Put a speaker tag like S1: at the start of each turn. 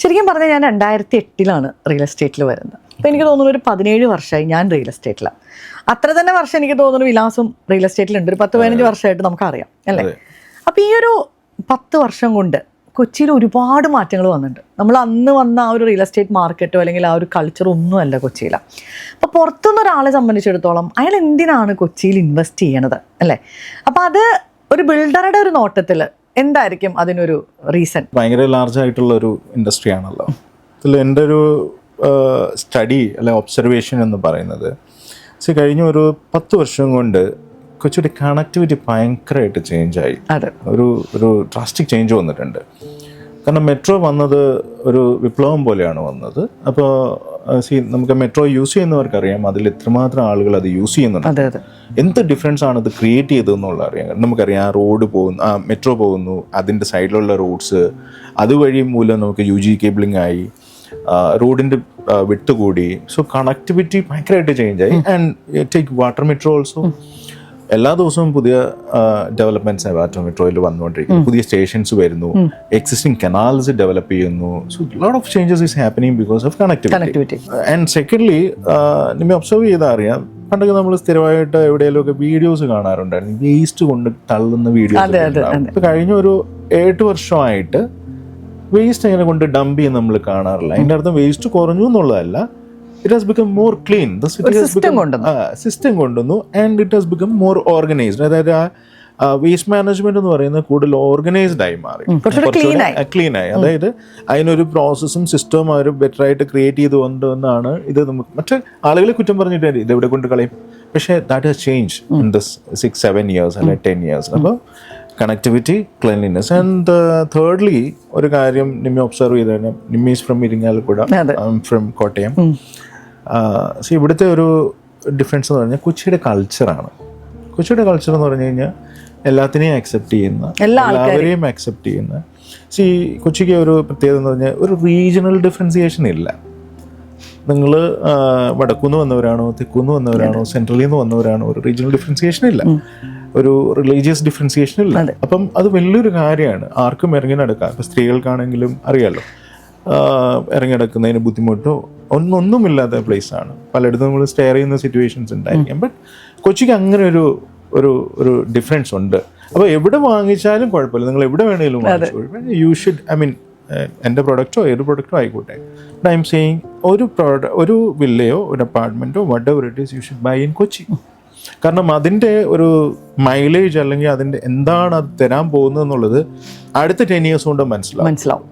S1: ശരിക്കും പറഞ്ഞാൽ ഞാൻ 2008 റിയൽ എസ്റ്റേറ്റിൽ വരുന്നത്. അപ്പോൾ എനിക്ക് തോന്നുന്നു ഒരു 17 വർഷമായി ഞാൻ റിയൽ എസ്റ്റേറ്റിലാണ്. അത്ര തന്നെ വർഷം എനിക്ക് തോന്നുന്നു വിലാസം റിയൽ എസ്റ്റേറ്റിലുണ്ട്. ഒരു 10-15 വർഷമായിട്ട് നമുക്കറിയാം അല്ലേ. അപ്പോൾ ഈ ഒരു 10 വർഷം കൊണ്ട് കൊച്ചിയിൽ ഒരുപാട് മാറ്റങ്ങൾ വന്നിട്ടുണ്ട്. നമ്മൾ അന്ന് വന്ന ആ ഒരു റിയൽ എസ്റ്റേറ്റ് മാർക്കറ്റോ അല്ലെങ്കിൽ ആ ഒരു കൾച്ചർ ഒന്നുമല്ല കൊച്ചിയിലാണ്. അപ്പോൾ പുറത്തുനിന്ന് ഒരാളെ സംബന്ധിച്ചിടത്തോളം അയാൾ എന്തിനാണ് കൊച്ചിയിൽ ഇൻവെസ്റ്റ് ചെയ്യണത് അല്ലേ. അപ്പോൾ അത് ഒരു ബിൽഡറുടെ ഒരു നോട്ടത്തിൽ എന്തായിരിക്കും അതിനൊരു റീസൺ?
S2: ഭയങ്കര ലാർജ് ആയിട്ടുള്ള ഒരു ഇൻഡസ്ട്രി ആണല്ലോ. ഇതിൽ എൻ്റെ ഒരു സ്റ്റഡി അല്ലെ ഒബ്സർവേഷൻ എന്ന് പറയുന്നത് കഴിഞ്ഞ ഒരു 10 വർഷം കൊണ്ട് കൊച്ചിയുടെ കണക്ടിവിറ്റി ഭയങ്കരമായിട്ട് ചേഞ്ചായി. ഒരു ഡ്രാസ്റ്റിക് ചേഞ്ച് വന്നിട്ടുണ്ട്. കാരണം മെട്രോ വന്നത് ഒരു വിപ്ലവം പോലെയാണ് വന്നത്. അപ്പോൾ നമുക്ക് മെട്രോ യൂസ് ചെയ്യുന്നവർക്കറിയാം അതിൽ എത്രമാത്രം ആളുകൾ അത് യൂസ് ചെയ്യുന്നുണ്ട്, എന്ത് ഡിഫറൻസ് ആണ് ഇത് ക്രിയേറ്റ് ചെയ്തതെന്നുള്ള അറിയാം. നമുക്കറിയാം റോഡ് പോകുന്നു, മെട്രോ പോകുന്നു, അതിൻ്റെ സൈഡിലുള്ള റോഡ്സ്, അതുവഴി മൂലം നമുക്ക് UG കേബിളിംഗ് ആയി, റോഡിൻ്റെ വിട്ട് കൂടി. സോ കണക്ടിവിറ്റി ഭയങ്കരമായിട്ട് ചേഞ്ചായി. And take water metro also. എല്ലാ ദിവസവും പുതിയ ഡെവലപ്മെന്റ്സ് വാട്ടർ മെട്രോയിൽ വന്നുകൊണ്ടിരിക്കുന്നു. പുതിയ സ്റ്റേഷൻസ് വരുന്നു, എക്സിസ്റ്റിംഗ് കനാൽസ് ഡെവലപ്പ് ചെയ്യുന്നു. So lot of changes is happening because of connectivity. And secondly നിങ്ങൾ ഒബ്സർവ് ചെയ്താൽ അറിയാം, പണ്ടൊക്കെ നമ്മൾ സ്ഥിരമായിട്ട് എവിടെയെങ്കിലുമൊക്കെ വീഡിയോസ് കാണാറുണ്ടായിരുന്നു, വേസ്റ്റ് കൊണ്ട് തള്ളുന്ന വീഡിയോസ്. ഇപ്പൊ കഴിഞ്ഞ ഒരു 8 വർഷമായിട്ട് വേസ്റ്റ് എങ്ങനെ കൊണ്ട് ഡംപ് ചെയ്യുന്ന നമ്മൾ കാണാറില്ല. അതിൻ്റെ അർത്ഥം വേസ്റ്റ് കുറഞ്ഞു എന്നുള്ളതല്ല, it has become more clean. The city has become system കൊണ്ടുവന്നു and it has become more organized. അതായത് വേസ്റ്റ് മാനേജ്മെന്റ് എന്ന് പറയുന്നത് കൂടുതൽ ഓർഗനൈസ്ഡ് ആയി മാറി, ക്ലീൻ ആയി. അതായത് അതിനൊരു പ്രോസസ്സും സിസ്റ്റവും അവർ ബെറ്റർ ആയിട്ട് ക്രിയേറ്റ് ചെയ്ത് കൊണ്ടുവന്നാണ് ഇത്. നമുക്ക് മറ്റേ ആളുകളെ കുറ്റം പറഞ്ഞിട്ട് ഇത് എവിടെ കൊണ്ട് കളയും, പക്ഷേ that has change in this 6-7 years അല്ലെ 10 years. അപ്പോൾ കണക്ടിവിറ്റി, ക്ലീൻലിനെസ്. ആൻഡ് തേർഡ്ലി ഒരു കാര്യം നിമ്മി ഒബ്സർവ് ചെയ്ത് കഴിഞ്ഞാൽ, Nimmi is from Irinjalakuda, from Kottayam. ഇവിടുത്തെ ഒരു ഡിഫറൻസ് എന്ന് പറഞ്ഞാൽ കൊച്ചിയുടെ കൾച്ചറാണ്. കൊച്ചിയുടെ കൾച്ചർ എന്ന് പറഞ്ഞു കഴിഞ്ഞാൽ എല്ലാത്തിനെയും അക്സെപ്റ്റ് ചെയ്യുന്ന, എല്ലാവരെയും അക്സെപ്റ്റ് ചെയ്യുന്ന. കൊച്ചിക്ക് ഒരു പ്രത്യേകത എന്ന് പറഞ്ഞാൽ ഒരു റീജിയണൽ ഡിഫറൻസിയേഷൻ ഇല്ല. നിങ്ങൾ വടക്കുന്ന് വന്നവരാണോ, തെക്കുന്ന് വന്നവരാണോ, സെൻട്രലിൽ നിന്ന് വന്നവരാണോ, ഒരു റീജിയണൽ ഡിഫറൻസിയേഷൻ ഇല്ല, ഒരു റിലീജിയസ് ഡിഫറൻസിയേഷൻ ഇല്ല. അപ്പം അത് വലിയൊരു കാര്യമാണ്. ആർക്കും ഇറങ്ങി നടക്കാം. ഇപ്പം സ്ത്രീകൾക്കാണെങ്കിലും അറിയാമല്ലോ, ഇറങ്ങി നടക്കുന്നതിന് ബുദ്ധിമുട്ടോ ഒന്നുമില്ലാത്ത പ്ലേസാണ്. പലയിടത്തും നമ്മൾ സ്റ്റെയർ ചെയ്യുന്ന സിറ്റുവേഷൻസ് ഉണ്ടായിരിക്കാം. ബട്ട് കൊച്ചിക്ക് അങ്ങനെ ഒരു ഡിഫറൻസ് ഉണ്ട്. അപ്പോൾ എവിടെ വാങ്ങിച്ചാലും കുഴപ്പമില്ല, നിങ്ങൾ എവിടെ വേണമെങ്കിലും വാങ്ങിച്ചു. യു ഷുഡ്, ഐ മീൻ എൻ്റെ പ്രൊഡക്റ്റോ ഏത് പ്രൊഡക്റ്റോ ആയിക്കോട്ടെ, ഐ എം സെയിങ് ഒരു വില്ലയോ ഒരു അപ്പാർട്ട്മെൻറ്റോ whatever it is, you should buy in Kochi. കാരണം അതിൻ്റെ ഒരു മൈലേജ് അല്ലെങ്കിൽ അതിൻ്റെ എന്താണ് അത് തരാൻ പോകുന്നത് എന്നുള്ളത് അടുത്ത 10 years കൊണ്ട് മനസ്സിലാവും.